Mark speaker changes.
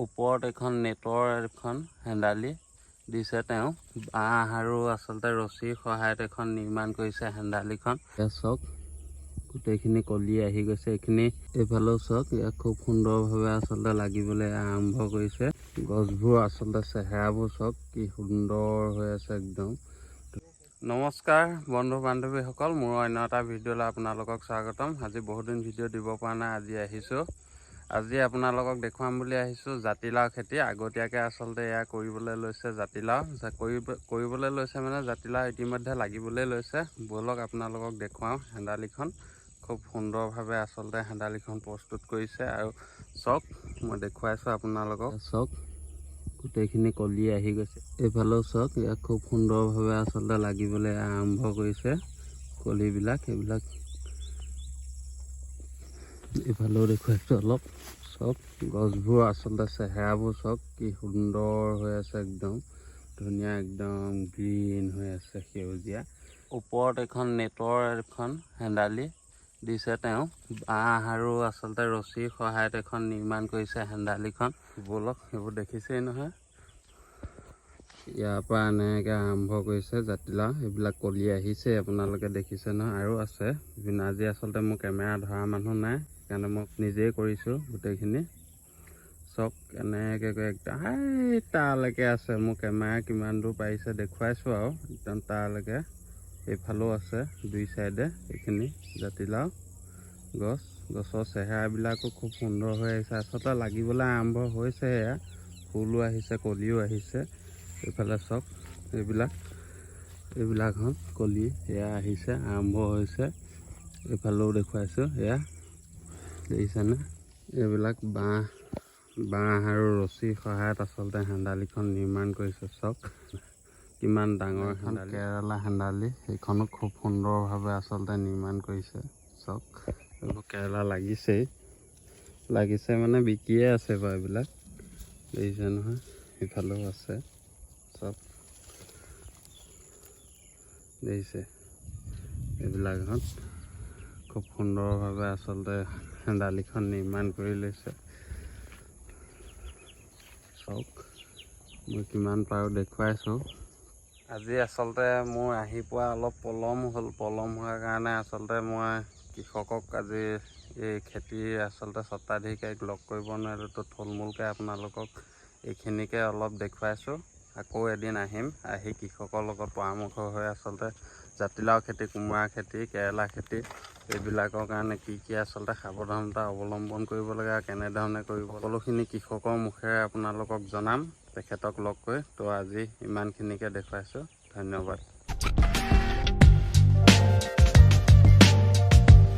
Speaker 1: ওপৰত এখন নেটৰ এখন হেন্দালি দিছে তেওঁ বাঁহ আৰু আচলতে ৰছীৰ সহায়ত এখন নিৰ্মাণ কৰিছে হেন্দালিখন। চাওক গোটেইখিনি কলি আহি গৈছে, এইখিনি এইফালেও চাওক, ইয়াক খুব সুন্দৰভাৱে আচলতে লাগিবলৈ আৰম্ভ কৰিছে। গছবোৰ আচলতে চেহেৰাবোৰ চাওক কি সুন্দৰ হৈ আছে একদম। নমস্কাৰ বন্ধু বান্ধৱীসকল, মোৰ অন্য এটা ভিডিঅ'লৈ আপোনালোকক স্বাগতম। আজি বহুদিন ভিডিঅ' দিব পৰা নাই, আজি আহিছোঁ। আজি আপোনালোকক দেখুৱাম বুলি আহিছোঁ জাতিলাও খেতি। আগতীয়াকৈ আচলতে এয়া কৰিবলৈ লৈছে জাতিলাও, কৰিবলৈ লৈছে মানে জাতিলাও ইতিমধ্যে লাগিবলৈ লৈছে। ব'লক আপোনালোকক দেখুৱাওঁ হেন্দালিখন। খুব সুন্দৰভাৱে আচলতে হেন্দালিখন প্ৰস্তুত কৰিছে। আৰু চাওক মই দেখুৱাইছোঁ আপোনালোকক, চাওক গোটেইখিনি কলি আহি গৈছে। এইফালেও চাওক, ইয়াক খুব সুন্দৰভাৱে আচলতে লাগিবলৈ আৰম্ভ কৰিছে কলিবিলাক। এইবিলাক এইফালেও দেখুৱাইছোঁ অলপ। চাওক গছবোৰ আচলতে চেহেৰাবোৰ চাওক কি সুন্দৰ হৈ আছে, একদম ধুনীয়া, একদম গ্ৰীণ হৈ আছে, সেউজীয়া। ওপৰত এখন নেটৰ এখন হেন্দালি দিছে তেওঁ বাঁহ আৰু আচলতে ৰছীৰ সহায়ত এখন নিৰ্মাণ কৰিছে হেন্দালিখন। ব'লক সেইবোৰ দেখিছেই নহয়। ইয়াৰ পৰা এনেকৈ আৰম্ভ কৰিছে জাতিলাও, এইবিলাক কলি আহিছে আপোনালোকে দেখিছে নহয়, আৰু আছে বিভিন্ন। আজি আচলতে মোৰ কেমেৰা ধৰা মানুহ নাই, সেইকাৰণে মই নিজেই কৰিছোঁ গোটেইখিনি। চাওক এনেকৈ একদম তালৈকে আছে, মোৰ কেমেৰা কিমান দূৰ পাৰিছে দেখুৱাইছোঁ আৰু একদম তালৈকে। এইফালেও আছে দুই চাইডে এইখিনি জাতিলাও গছৰ চেহেৰাবিলাকো খুব সুন্দৰ হৈ আহিছে। আচলতে লাগিবলৈ আৰম্ভ হৈছে, এয়া ফুলো আহিছে, কলিও আহিছে। এইফালে চাওক এইবিলাক কলি এয়া আহিছে, আৰম্ভ হৈছে। এইফালেও দেখুৱাইছোঁ, এয়া দেখিছেনে। এইবিলাক বাঁহ আৰু ৰছীৰ সহায়ত আচলতে হেন্দালিখন নিৰ্মাণ কৰিছে। চাওক কিমান ডাঙৰ এখন কেৰেলা হেন্দালি, সেইখনো খুব সুন্দৰভাৱে আচলতে নিৰ্মাণ কৰিছে। চাওক এইবোৰ কেৰেলা লাগিছে মানে বিকিয়ে আছে বাৰু, এইবিলাক দেখিছে নহয়। সেইফালেও আছে, চাওক দেখিছে। এইবিলাকত খুব সুন্দৰভাৱে আচলতে হেন্দালিখন নিৰ্মাণ কৰি লৈছে। চাওক মই কিমান পাৰোঁ দেখুৱাইছোঁ। আজি আচলতে মোৰ আহি পোৱা অলপ পলম হোৱাৰ কাৰণে আচলতে মই কৃষকক আজি এই খেতিৰ আচলতে স্বত্বাধিকাৰীক লগ কৰিব নোৱাৰিলোঁ। তো থুলমূলকৈ আপোনালোকক এইখিনিকে অলপ দেখুৱাইছোঁ। আকৌ এদিন আহিম, আহি কৃষকৰ লগত পৰামৰ্শ হৈ আচলতে জাতিলাও খেতি, কোমোৰা খেতি, কেৰেলা খেতি এইবিলাকৰ কাৰণে কি আচলতে সাৱধানতা অৱলম্বন কৰিব লাগে আৰু কেনেধৰণে কৰিব, সকলোখিনি কৃষকৰ মুখেৰে আপোনালোকক জনাম তেখেতক লগ কৰি। তো আজি ইমানখিনিকে দেখুৱাইছোঁ, ধন্যবাদ।